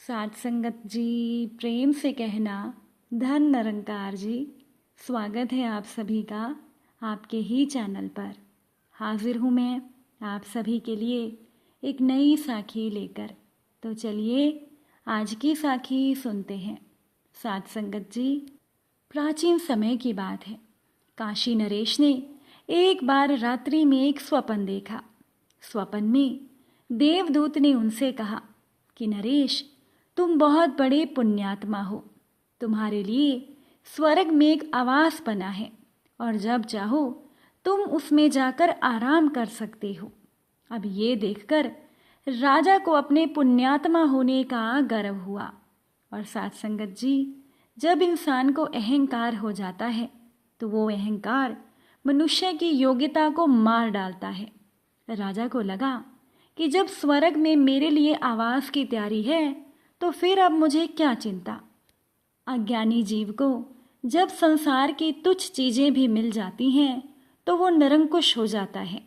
साध संगत जी, प्रेम से कहना धन निरंकार जी। स्वागत है आप सभी का आपके ही चैनल पर। हाजिर हूँ मैं आप सभी के लिए एक नई साखी लेकर। तो चलिए आज की साखी सुनते हैं। साध संगत जी, प्राचीन समय की बात है। काशी नरेश ने एक बार रात्रि में एक स्वप्न देखा। स्वप्न में देवदूत ने उनसे कहा कि नरेश, तुम बहुत बड़े पुण्यात्मा हो। तुम्हारे लिए स्वर्ग में एक आवास बना है और जब चाहो तुम उसमें जाकर आराम कर सकते हो। अब ये देखकर राजा को अपने पुण्यात्मा होने का गर्व हुआ। और साथ संगत जी, जब इंसान को अहंकार हो जाता है तो वो अहंकार मनुष्य की योग्यता को मार डालता है। राजा को लगा कि जब स्वर्ग में मेरे लिए आवास की तैयारी है तो फिर अब मुझे क्या चिंता। अज्ञानी जीव को जब संसार की तुच्छ चीज़ें भी मिल जाती हैं तो वो निरंकुश हो जाता है।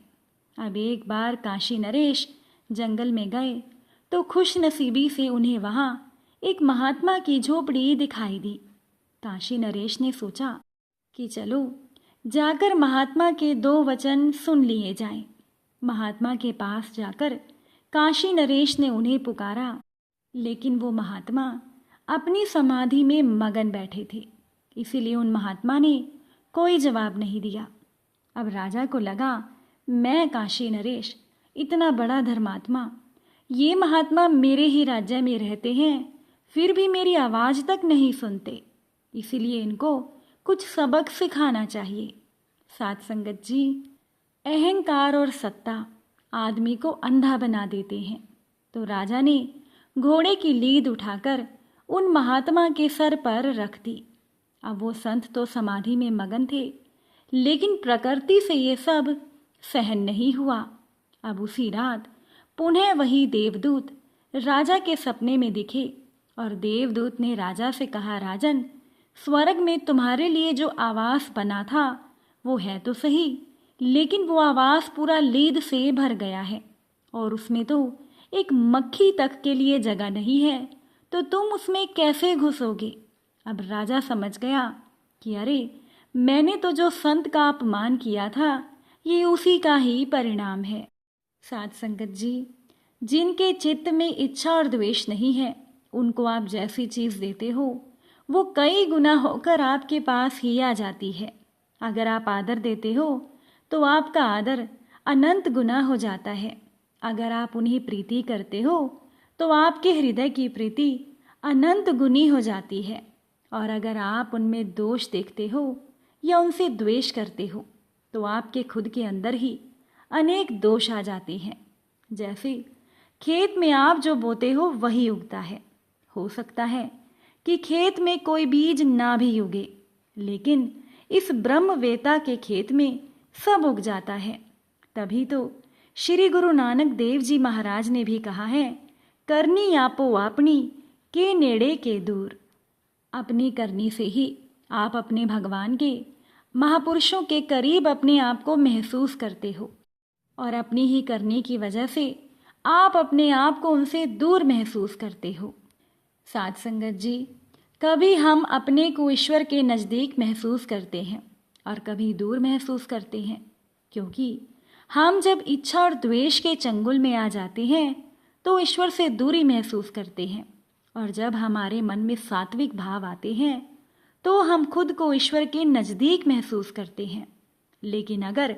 अब एक बार काशी नरेश जंगल में गए तो खुश नसीबी से उन्हें वहाँ एक महात्मा की झोपड़ी दिखाई दी। काशी नरेश ने सोचा कि चलो जाकर महात्मा के 2 वचन सुन लिए जाएं। महात्मा के पास जाकर काशी नरेश ने उन्हें पुकारा, लेकिन वो महात्मा अपनी समाधि में मगन बैठे थे, इसीलिए उन महात्मा ने कोई जवाब नहीं दिया। अब राजा को लगा, मैं काशी नरेश इतना बड़ा धर्मात्मा, ये महात्मा मेरे ही राज्य में रहते हैं, फिर भी मेरी आवाज़ तक नहीं सुनते, इसीलिए इनको कुछ सबक सिखाना चाहिए। साथ संगत जी, अहंकार और सत्ता आदमी को अंधा बना देते हैं। तो राजा ने घोड़े की लीद उठाकर उन महात्मा के सर पर रख दी। अब वो संत तो समाधि में मगन थे, लेकिन प्रकृति से ये सब सहन नहीं हुआ। अब उसी रात पुनः वही देवदूत राजा के सपने में दिखे और देवदूत ने राजा से कहा, राजन, स्वर्ग में तुम्हारे लिए जो आवास बना था वो है तो सही, लेकिन वो आवास पूरा लीद से भर गया है और उसमें तो एक मक्खी तक के लिए जगह नहीं है, तो तुम उसमें कैसे घुसोगे। अब राजा समझ गया कि अरे, मैंने तो जो संत का अपमान किया था ये उसी का ही परिणाम है। साध संगत जी, जिनके चित्त में इच्छा और द्वेष नहीं है, उनको आप जैसी चीज़ देते हो वो कई गुना होकर आपके पास ही आ जाती है। अगर आप आदर देते हो तो आपका आदर अनंत गुना हो जाता है। अगर आप उन्हें प्रीति करते हो तो आपके हृदय की प्रीति अनंत गुनी हो जाती है। और अगर आप उनमें दोष देखते हो या उनसे द्वेष करते हो तो आपके खुद के अंदर ही अनेक दोष आ जाते हैं। जैसे खेत में आप जो बोते हो वही उगता है। हो सकता है कि खेत में कोई बीज ना भी उगे, लेकिन इस ब्रह्मवेता के खेत में सब उग जाता है। तभी तो श्री गुरु नानक देव जी महाराज ने भी कहा है, करनी आपो अपनी के नेड़े के दूर। अपनी करनी से ही आप अपने भगवान के, महापुरुषों के करीब अपने आप को महसूस करते हो और अपनी ही करनी की वजह से आप अपने आप को उनसे दूर महसूस करते हो। साध संगत जी, कभी हम अपने को ईश्वर के नज़दीक महसूस करते हैं और कभी दूर महसूस करते हैं, क्योंकि हम जब इच्छा और द्वेष के चंगुल में आ जाते हैं तो ईश्वर से दूरी महसूस करते हैं, और जब हमारे मन में सात्विक भाव आते हैं तो हम खुद को ईश्वर के नज़दीक महसूस करते हैं। लेकिन अगर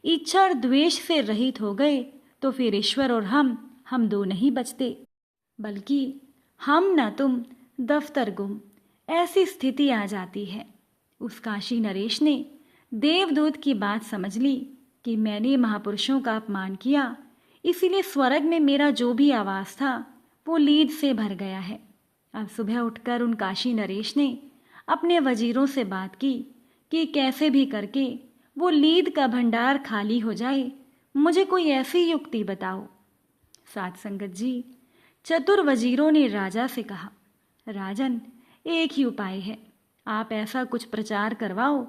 इच्छा और द्वेष से रहित हो गए तो फिर ईश्वर और हम दो नहीं बचते, बल्कि हम ना तुम दफ्तर गुम, ऐसी स्थिति आ जाती है। उस काशी नरेश ने देवदूत की बात समझ ली कि मैंने महापुरुषों का अपमान किया, इसीलिए स्वर्ग में मेरा जो भी आवास था वो लीद से भर गया है। अब सुबह उठकर उन काशी नरेश ने अपने वजीरों से बात की कि कैसे भी करके वो लीद का भंडार खाली हो जाए, मुझे कोई ऐसी युक्ति बताओ। साध संगत जी, चतुर वजीरों ने राजा से कहा, राजन, एक ही उपाय है, आप ऐसा कुछ प्रचार करवाओ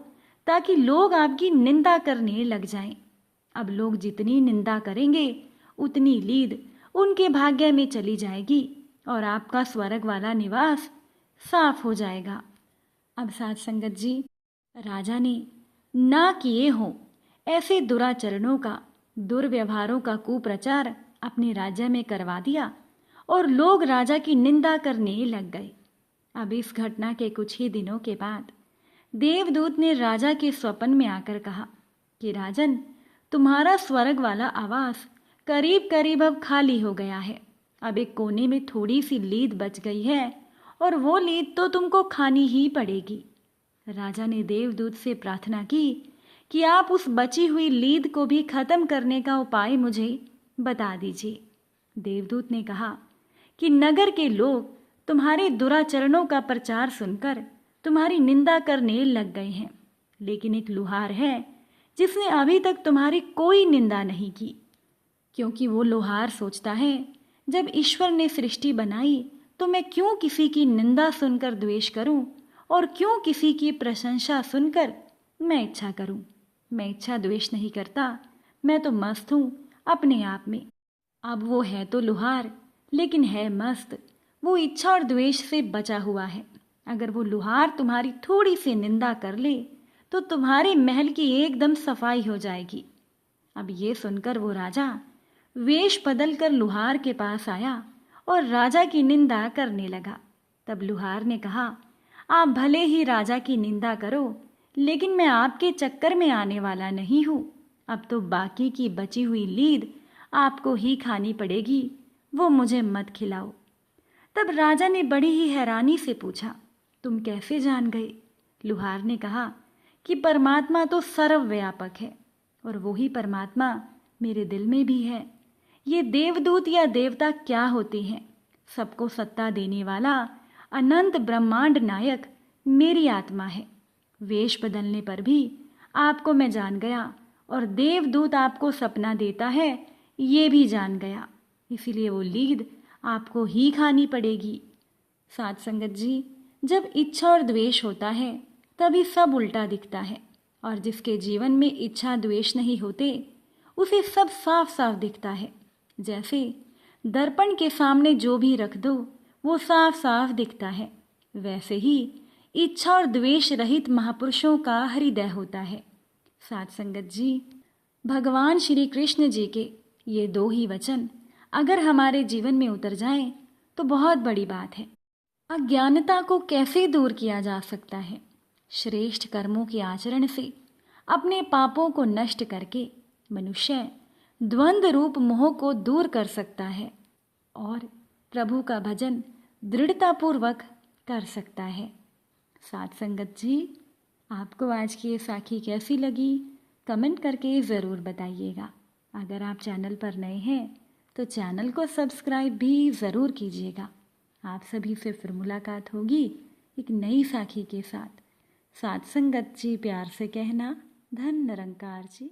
ताकि लोग आपकी निंदा करने लग जाएं। अब लोग जितनी निंदा करेंगे उतनी लीद उनके भाग्य में चली जाएगी और आपका स्वर्ग वाला निवास साफ हो जाएगा। अब साध संगत जी, राजा ने ना किए हों ऐसे दुराचरणों का, दुर्व्यवहारों का कुप्रचार अपने राज्य में करवा दिया और लोग राजा की निंदा करने लग गए। अब इस घटना के कुछ ही दिनों के बाद देवदूत ने राजा के स्वप्न में आकर कहा कि राजन, तुम्हारा स्वर्ग वाला आवास करीब करीब अब खाली हो गया है। अब एक कोने में थोड़ी सी लीद बच गई है और वो लीद तो तुमको खानी ही पड़ेगी। राजा ने देवदूत से प्रार्थना की कि आप उस बची हुई लीद को भी खत्म करने का उपाय मुझे बता दीजिए। देवदूत ने कहा कि नगर के लोग तुम्हारे दुराचरणों का प्रचार सुनकर तुम्हारी निंदा करने लग गए हैं, लेकिन एक लुहार है जिसने अभी तक तुम्हारी कोई निंदा नहीं की, क्योंकि वो लुहार सोचता है जब ईश्वर ने सृष्टि बनाई तो मैं क्यों किसी की निंदा सुनकर द्वेष करूं और क्यों किसी की प्रशंसा सुनकर मैं इच्छा करूं। मैं इच्छा द्वेष नहीं करता, मैं तो मस्त हूं अपने आप में। अब वो है तो लुहार, लेकिन है मस्त। वो इच्छा और द्वेष से बचा हुआ है। अगर वो लुहार तुम्हारी थोड़ी सी निंदा कर ले तो तुम्हारे महल की एकदम सफाई हो जाएगी। अब ये सुनकर वो राजा वेश बदलकर लुहार के पास आया और राजा की निंदा करने लगा। तब लुहार ने कहा, आप भले ही राजा की निंदा करो, लेकिन मैं आपके चक्कर में आने वाला नहीं हूं। अब तो बाकी की बची हुई लीद आपको ही खानी पड़ेगी, वो मुझे मत खिलाओ। तब राजा ने बड़ी ही हैरानी से पूछा, तुम कैसे जान गए? लुहार ने कहा कि परमात्मा तो सर्वव्यापक है और वही परमात्मा मेरे दिल में भी है। ये देवदूत या देवता क्या होते हैं? सबको सत्ता देने वाला अनंत ब्रह्मांड नायक मेरी आत्मा है। वेश बदलने पर भी आपको मैं जान गया और देवदूत आपको सपना देता है ये भी जान गया, इसीलिए वो लीद आपको ही खानी पड़ेगी। साध संगत जी, जब इच्छा और द्वेष होता है तभी सब उल्टा दिखता है, और जिसके जीवन में इच्छा द्वेष नहीं होते उसे सब साफ साफ दिखता है। जैसे दर्पण के सामने जो भी रख दो वो साफ साफ दिखता है, वैसे ही इच्छा और द्वेष रहित महापुरुषों का हृदय होता है। साध संगत जी, भगवान श्री कृष्ण जी के ये दो ही वचन अगर हमारे जीवन में उतर जाएं तो बहुत बड़ी बात है। अज्ञानता को कैसे दूर किया जा सकता है? श्रेष्ठ कर्मों के आचरण से अपने पापों को नष्ट करके मनुष्य द्वंद्व रूप मोह को दूर कर सकता है और प्रभु का भजन दृढ़तापूर्वक कर सकता है। साध संगत जी, आपको आज की ये साखी कैसी लगी कमेंट करके ज़रूर बताइएगा। अगर आप चैनल पर नए हैं तो चैनल को सब्सक्राइब भी ज़रूर कीजिएगा। आप सभी से फिर मुलाकात होगी एक नई साखी के साथ। साध संगत जी, प्यार से कहना, धन निरंकार जी।